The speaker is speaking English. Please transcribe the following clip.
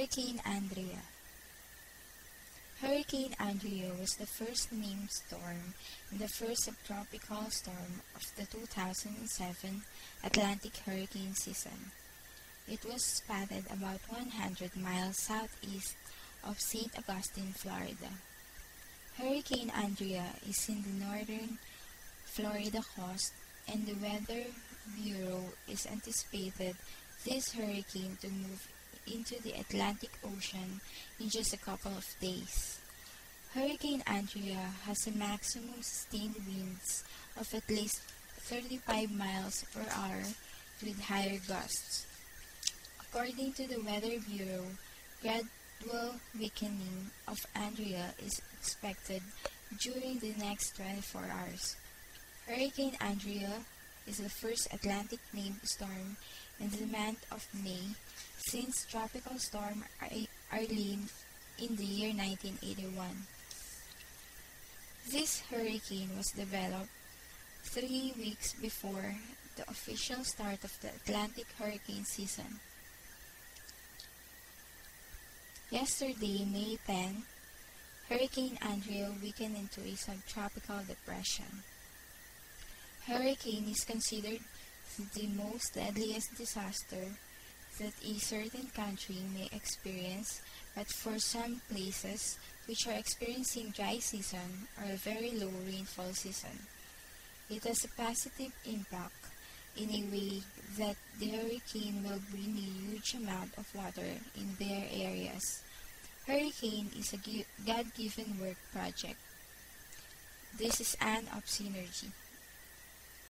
Hurricane Andrea. Hurricane Andrea was the first named storm and the first subtropical storm of the 2007 Atlantic hurricane season. It was spotted about 100 miles southeast of St. Augustine, Florida. Hurricane Andrea is in the northern Florida coast, and the Weather Bureau is anticipated this hurricane to move into the Atlantic Ocean in just a couple of days. Hurricane Andrea has a maximum sustained winds of at least 35 miles per hour with higher gusts. According to the Weather Bureau, gradual weakening of Andrea is expected during the next 24 hours. Hurricane Andrea is the first Atlantic named storm in the month of May since Tropical Storm Arlene in the year 1981. This hurricane was developed 3 weeks before the official start of the Atlantic hurricane season. Yesterday, May 10, Hurricane Andrea weakened into a subtropical depression. Hurricane is considered the most deadliest disaster that a certain country may experience, but for some places which are experiencing dry season or a very low rainfall season, it has a positive impact in a way that the hurricane will bring a huge amount of water in their areas. Hurricane is a God-given work project. This is Anne of Synergy.